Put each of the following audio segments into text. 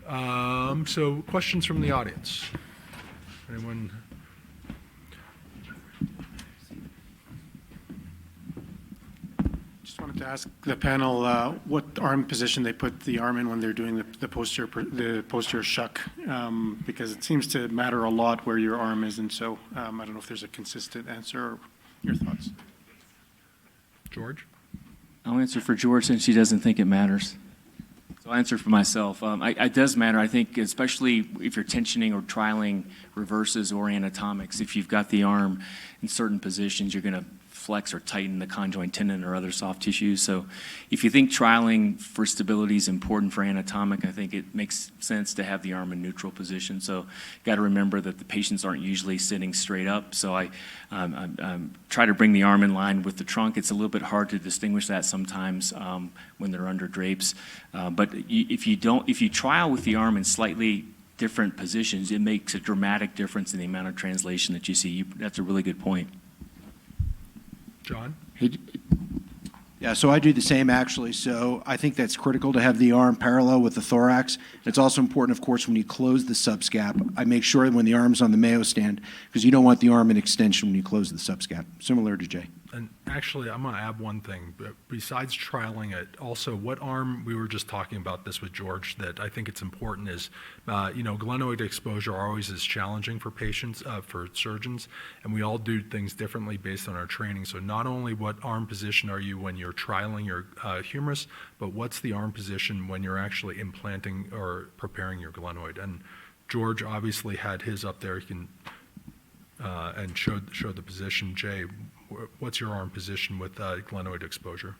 So questions from the audience? Anyone? Just wanted to ask the panel what arm position they put the arm in when they're doing the posterior shuck, because it seems to matter a lot where your arm is, and so I don't know if there's a consistent answer or your thoughts. George? I'll answer for George since she doesn't think it matters. So I'll answer for myself. It does matter, I think, especially if you're tensioning or trialing reverses or anatomics. If you've got the arm in certain positions, you're going to flex or tighten the conjoint tendon or other soft tissues. So if you think trialing for stability is important for anatomic, I think it makes sense to have the arm in neutral position. So got to remember that the patients aren't usually sitting straight up. So I try to bring the arm in line with the trunk. It's a little bit hard to distinguish that sometimes when they're under drapes. But if you trial with the arm in slightly different positions, it makes a dramatic difference in the amount of translation that you see. That's a really good point. John? Yeah, so I do the same actually. So I think that's critical to have the arm parallel with the thorax. It's also important, of course, when you close the subscap. I make sure when the arm's on the Mayo stand, because you don't want the arm in extension when you close the subscap, similar to Jay. And actually, I'm going to add one thing. Besides trialing it, also what arm, we were just talking about this with George, that I think it's important is, glenoid exposure always is challenging for patients, for surgeons, and we all do things differently based on our training. So not only what arm position are you when you're trialing your humerus, but what's the arm position when you're actually implanting or preparing your glenoid. And George obviously had his up there. He can, and showed the position. Jay, what's your arm position with glenoid exposure?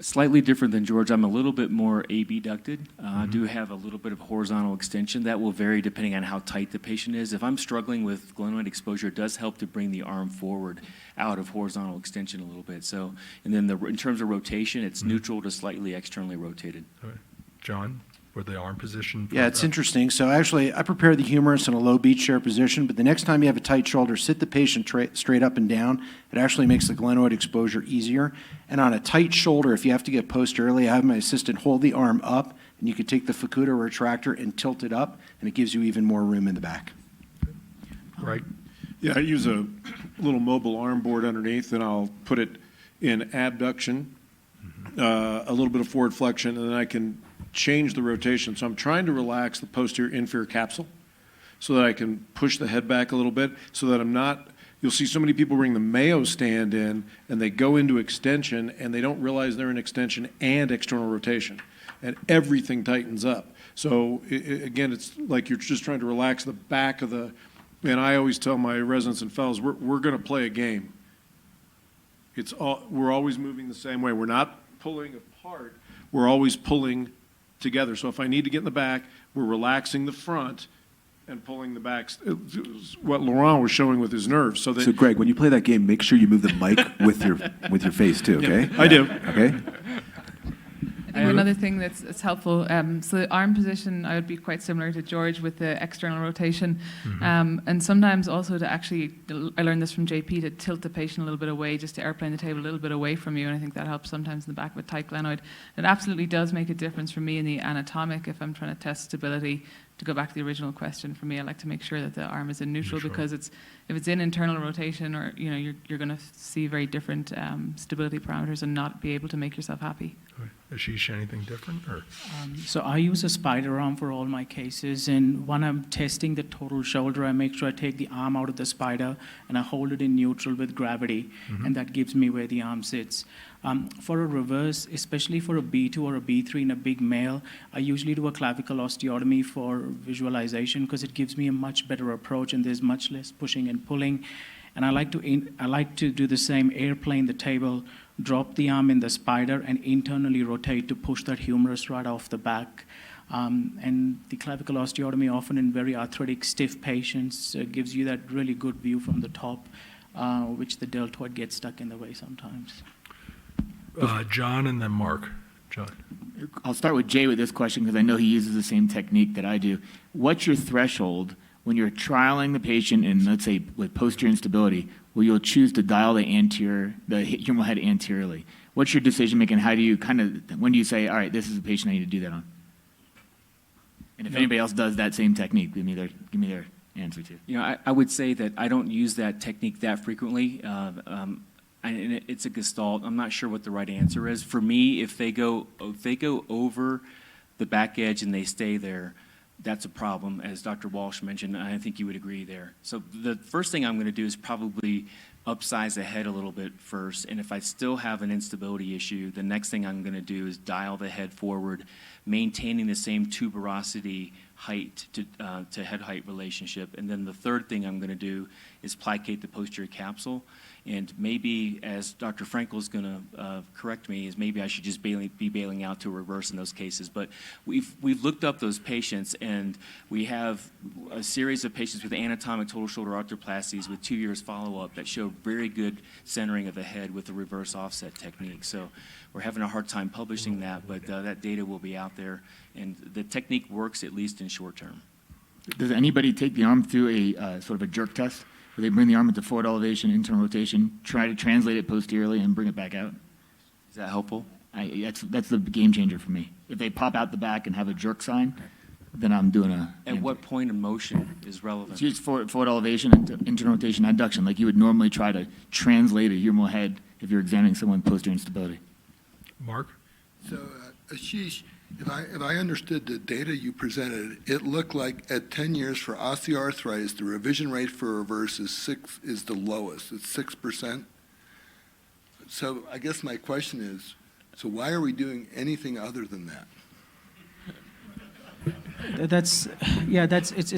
Slightly different than George. I'm a little bit more abducted. I do have a little bit of horizontal extension. That will vary depending on how tight the patient is. If I'm struggling with glenoid exposure, it does help to bring the arm forward out of horizontal extension a little bit. So, and then in terms of rotation, it's neutral to slightly externally rotated. All right. John? For the arm position? Yeah, it's interesting. So actually, I prepare the humerus in a low beach chair position, but the next time you have a tight shoulder, sit the patient straight up and down. It actually makes the glenoid exposure easier. And on a tight shoulder, if you have to get posteriorly, I have my assistant hold the arm up, and you can take the Fukuda retractor and tilt it up, and it gives you even more room in the back. Right. Yeah, I use a little mobile arm board underneath, and I'll put it in abduction, a little bit of forward flexion, and then I can change the rotation. So I'm trying to relax the posterior inferior capsule so that I can push the head back a little bit so that I'm not, you'll see so many people bring the Mayo stand in and they go into extension and they don't realize they're in extension and external rotation and everything tightens up. So again, it's like you're just trying to relax the back of the, and I always tell my residents and fellows, we're going to play a game. We're always moving the same way. We're not pulling apart. We're always pulling together. So if I need to get in the back, we're relaxing the front and pulling the back. What Laurent was showing with his nerves. So Greg, when you play that game, make sure you move the mic with your face too. Okay. Yeah, I do. Okay. I think another thing that's helpful, so the arm position, I would be quite similar to George with the external rotation. And sometimes also to actually, I learned this from JP, to tilt the patient a little bit away, just to airplane the table a little bit away from you. And I think that helps sometimes in the back of a tight glenoid. It absolutely does make a difference for me in the anatomic if I'm trying to test stability. To go back to the original question, for me, I like to make sure that the arm is in neutral. Because if it's in internal rotation, or you're going to see very different stability parameters and not be able to make yourself happy. Ashish, anything different? Or? So I use a spider arm for all my cases, and when I'm testing the total shoulder, I make sure I take the arm out of the spider and I hold it in neutral with gravity, and that gives me where the arm sits. For a reverse, especially for a B2 or a B3 in a big male, I usually do a clavicle osteotomy for visualization because it gives me a much better approach and there's much less pushing and pulling. And I like to do the same, airplane the table, drop the arm in the spider and internally rotate to push that humerus right off the back. And the clavicle osteotomy, often in very arthritic, stiff patients, gives you that really good view from the top, which the deltoid gets stuck in the way sometimes. John and then Mark. John. I'll start with Jay with this question because I know he uses the same technique that I do. What's your threshold when you're trialing the patient in, let's say, with posterior instability, where you'll choose to dial the humeral head anteriorly? What's your decision making? How do you when do you say, all right, this is the patient I need to do that on? And if anybody else does that same technique, give me their answer too. You know, I would say that I don't use that technique that frequently. And it's a gestalt. I'm not sure what the right answer is. For me, if they go over the back edge and they stay there, that's a problem, as Dr. Walsh mentioned. I think you would agree there. So the first thing I'm going to do is probably upsize the head a little bit first. And if I still have an instability issue, the next thing I'm going to do is dial the head forward, maintaining the same tuberosity height to head height relationship. And then the third thing I'm going to do is placate the posterior capsule. And maybe, as Dr. Frankel is going to correct me, is maybe I should just be bailing out to a reverse in those cases. But we've looked up those patients, and we have a series of patients with anatomic total shoulder arthroplasties with 2 years follow-up that show very good centering of the head with the reverse offset technique. So we're having a hard time publishing that, but that data will be out there, and the technique works at least in short term. Does anybody take the arm through a sort of a jerk test, where they bring the arm into forward elevation, internal rotation, try to translate it posteriorly, and bring it back out? Is that helpful? That's the game changer for me. If they pop out the back and have a jerk sign, then I'm doing a... At what point of motion is relevant? It's used forward elevation, and internal rotation, adduction, like you would normally try to translate a humeral head if you're examining someone with posterior instability. Mark? So, Ashish, if I understood the data you presented, it looked like at 10 years for osteoarthritis, the revision rate for reverse is the lowest. It's 6%. So I guess my question is, so why are we doing anything other than that? It's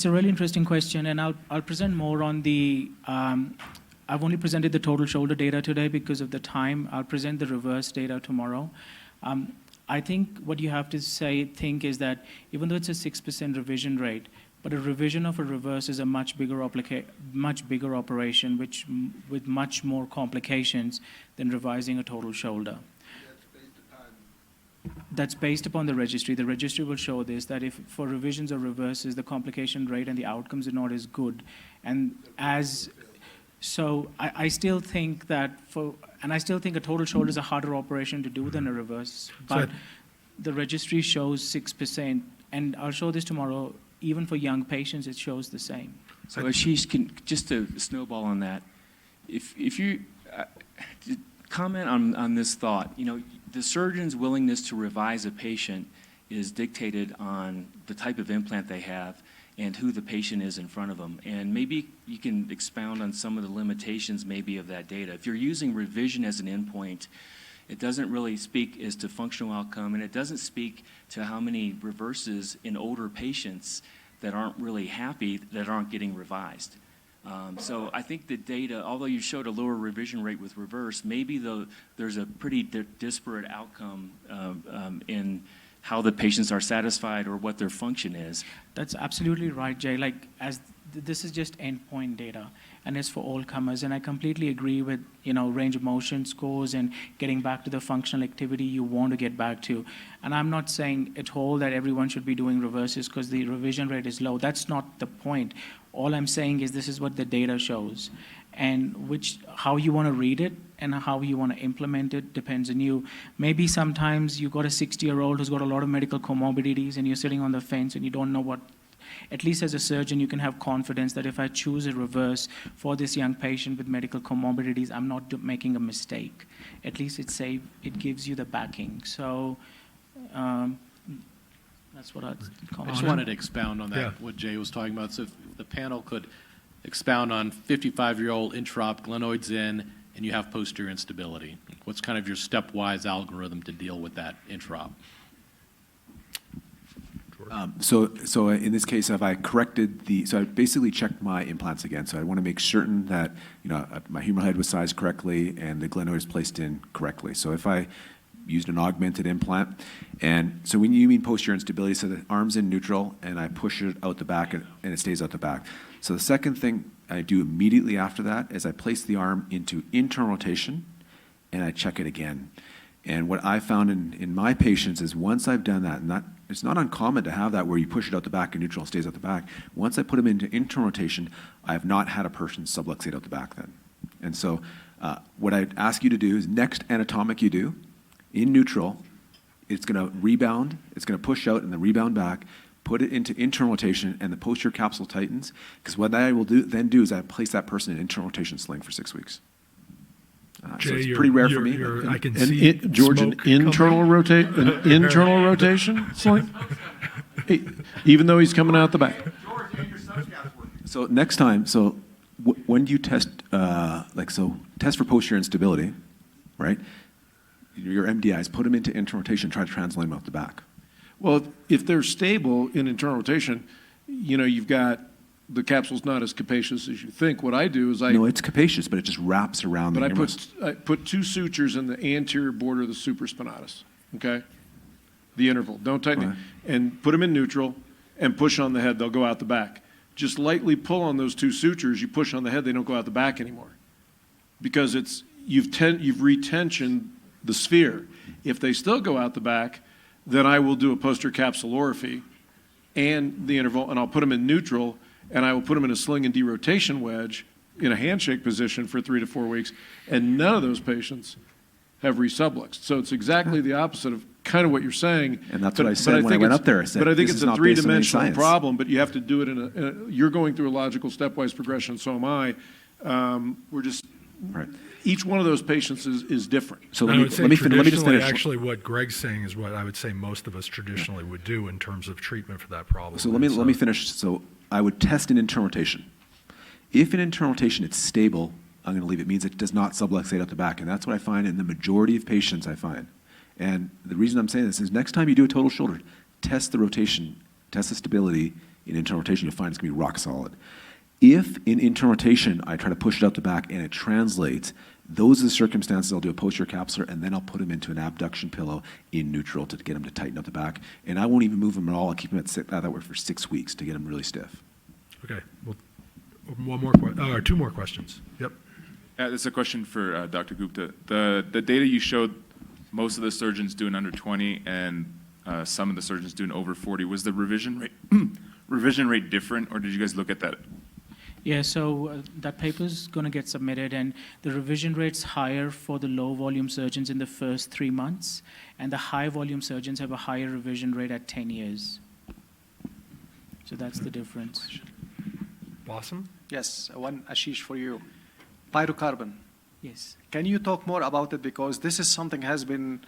a really interesting question, and I'll present more on the. I've only presented the total shoulder data today because of the time. I'll present the reverse data tomorrow. I think what you have to think is that even though it's a 6% revision rate, but a revision of a reverse is a much bigger operation, with much more complications than revising a total shoulder. That's based upon the registry. The registry will show this, that if for revisions or reverses, the complication rate and the outcomes are not as good. So I still think that I still think a total shoulder is a harder operation to do than a reverse. But the registry shows 6%, and I'll show this tomorrow. Even for young patients, it shows the same. So Ashish, just to snowball on that, if you comment on this thought, you know, the surgeon's willingness to revise a patient is dictated on the type of implant they have and who the patient is in front of them. And maybe you can expound on some of the limitations maybe of that data. If you're using revision as an endpoint, it doesn't really speak as to functional outcome, and it doesn't speak to how many reverses in older patients that aren't really happy that aren't getting revised. So I think the data, although you showed a lower revision rate with reverse, maybe there's a pretty disparate outcome in how the patients are satisfied or what their function is. That's absolutely right, Jay. This is just endpoint data, and it's for all comers. And I completely agree with, range of motion scores and getting back to the functional activity you want to get back to. And I'm not saying at all that everyone should be doing reverses because the revision rate is low. That's not the point. All I'm saying is this is what the data shows. And how you want to read it and how you want to implement it depends on you. Maybe sometimes you've got a 60-year-old who's got a lot of medical comorbidities and you're sitting on the fence and you don't know what. At least as a surgeon, you can have confidence that if I choose a reverse for this young patient with medical comorbidities, I'm not making a mistake. At least it's safe. It gives you the backing. So that's what I'd comment. I just wanted to expound on that, what Jay was talking about. So if the panel could expound on 55-year-old intraop, glenoids in, and you have posterior instability. What's kind of your stepwise algorithm to deal with that intraop? So in this case, have I corrected so I basically checked my implants again. So I want to make certain that, my humeral head was sized correctly and the glenoid is placed in correctly. So if I used an augmented implant, and so when you mean posterior instability, so the arm's in neutral and I push it out the back and it stays out the back. So the second thing I do immediately after that is I place the arm into internal rotation and I check it again. And what I found in my patients is once I've done that, and it's not uncommon to have that where you push it out the back and neutral and stays out the back. Once I put them into internal rotation, I have not had a person subluxate out the back then. And so what I'd ask you to do is next anatomic you do, in neutral, it's going to rebound, it's going to push out and then rebound back. put it into internal rotation, and the posterior capsule tightens, because what I will do is I place that person in internal rotation sling for 6 weeks. So Jay, it's you're- pretty rare for you're- me. you're- I can And see George, an smoke coming. internal rotation sling? Even though he's coming out the back. So next time, when do you test, test for posterior instability, right? Your MDIs, put them into internal rotation, try to translate them out the back. Well, if they're stable in internal rotation, you've got, the capsule's not as capacious as you think. What I do is No, it's capacious, but it just wraps around the But humerus. I put 2 sutures in the anterior border of the supraspinatus, okay? The interval, don't tighten it. Right. And put them in neutral and push on the head, they'll go out the back. Just lightly pull on those 2 sutures, you push on the head, they don't go out the back anymore. Because you've retensioned the sphere. If they still go out the back, then I will do a posterior capsulorrhaphy and the interval, and I'll put them in neutral, and I will put them in a sling and derotation wedge in a handshake position for 3 to 4 weeks, and none of those patients have resubluxed. So it's exactly the opposite of kind of what you're saying. And that's what I said when I think went it's- up there. I said, But I think this it's is a not based on any three-dimensional science. problem, but you have to do it you're going through a logical stepwise progression, so am I. We're just, Right. each one of those patients is different. So I let me would say let me just traditionally, finish. actually, what Greg's saying is what I would say most of us traditionally would do in terms of treatment for that problem. So let me And finish. So I would test an internal rotation. If in internal rotation it's stable, I'm going to leave it. It means it does not subluxate out the back, and that's what I find in the majority of patients. I find, and the reason I'm saying this is next time you do a total shoulder, test the rotation, test the stability in internal rotation. You'll find it's going to be rock solid. If in internal rotation I try to push it out the back and it translates, those are the circumstances I'll do a posterior capsular, and then I'll put them into an abduction pillow in neutral to get them to tighten up the back. And I won't even move them at all. I'll keep them that way for 6 weeks to get them really stiff. Okay, well, two more questions. Yep. This is a question for Dr. Gupta. The data you showed, most of the surgeons doing under 20 and some of the surgeons doing over 40. Was the revision rate different, or did you guys look at that? Yeah, so that paper's going to get submitted, and the revision rate's higher for the low-volume surgeons in the first 3 months, and the high-volume surgeons have a higher revision rate at 10 years. So that's the difference. Blossom? Yes, one Ashish for you. Pyrocarbon. Yes. Can you talk more about it? Because this is something has been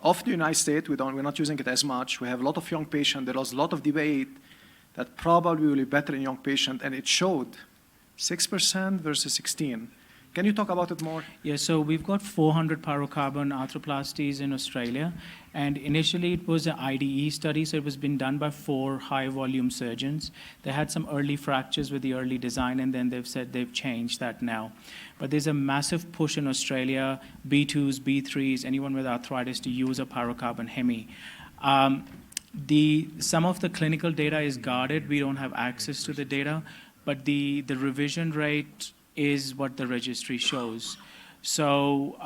off the United States. We're not using it as much. We have a lot of young patients. There was a lot of debate that probably will be better in young patients, and it showed 6% versus 16. Can you talk about it more? Yeah, so we've got 400 pyrocarbon arthroplasties in Australia, and initially it was an IDE study, so it was being done by 4 high-volume surgeons. They had some early fractures with the early design, and then they've said they've changed that now. But there's a massive push in Australia, B2s, B3s, anyone with arthritis to use a pyrocarbon hemi. Some of the clinical data is guarded. We don't have access to the data, but the revision rate is what the registry shows. So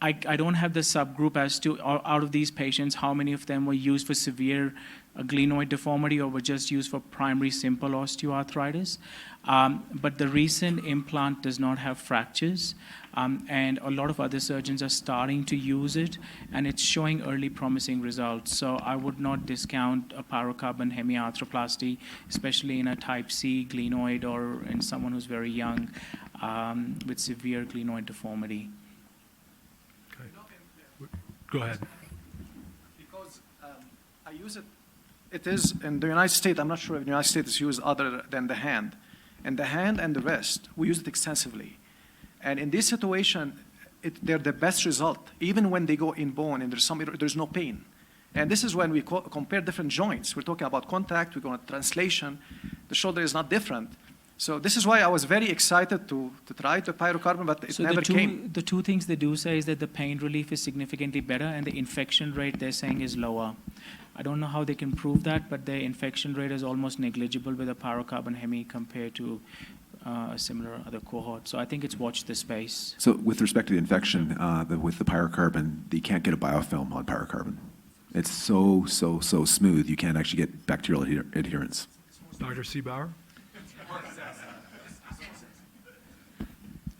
I don't have the subgroup as to, out of these patients, how many of them were used for severe glenoid deformity or were just used for primary simple osteoarthritis. But the recent implant does not have fractures, and a lot of other surgeons are starting to use it, and it's showing early promising results. So I would not discount a pyrocarbon hemiarthroplasty, especially in a type C glenoid or in someone who's very young with severe glenoid deformity. Okay. Go ahead. Because I use it. It is in the United States. I'm not sure if the United States is used other than the hand. And the hand and the wrist, we use it extensively. And in this situation, they're the best result, even when they go in bone and there's no pain. And this is when we compare different joints. We're talking about contact, we're going to translation. The shoulder is not different. So this is why I was very excited to try the pyrocarbon, but it never came. The two things they do say is that the pain relief is significantly better and the infection rate they're saying is lower. I don't know how they can prove that, but the infection rate is almost negligible with a pyrocarbon hemi compared to a similar other cohort. So I think it's watch the space. So with respect to the infection, with the pyrocarbon, you can't get a biofilm on pyrocarbon. It's so smooth, you can't actually get bacterial adherence. Dr. Seebauer?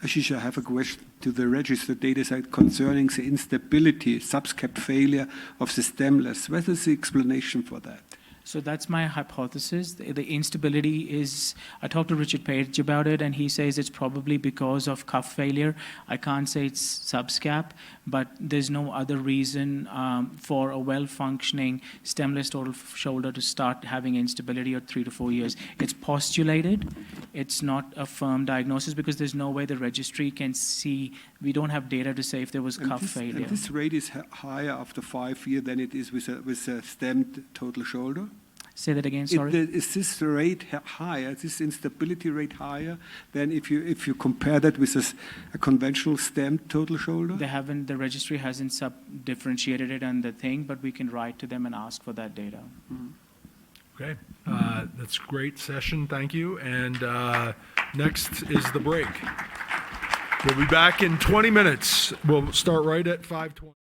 Ashish, I have a question to the registered data set concerning the instability, subscap failure of the stemless. What is the explanation for that? So that's my hypothesis. The instability is, I talked to Richard Page about it, and he says it's probably because of cuff failure. I can't say it's subscap, but there's no other reason for a well-functioning stemless total shoulder to start having instability at 3 to 4 years. It's postulated. It's not a firm diagnosis because there's no way the registry can see. We don't have data to say if there was cuff failure. And this rate is higher after 5 years than it is with a stemmed total shoulder? Say that again, sorry. Is this rate higher, this instability rate higher than if you compare that with a conventional stemmed total shoulder? The registry hasn't differentiated it on the thing, but we can write to them and ask for that data. Okay, that's a great session, thank you. And next is the break. We'll be back in 20 minutes. We'll start right at 5:20.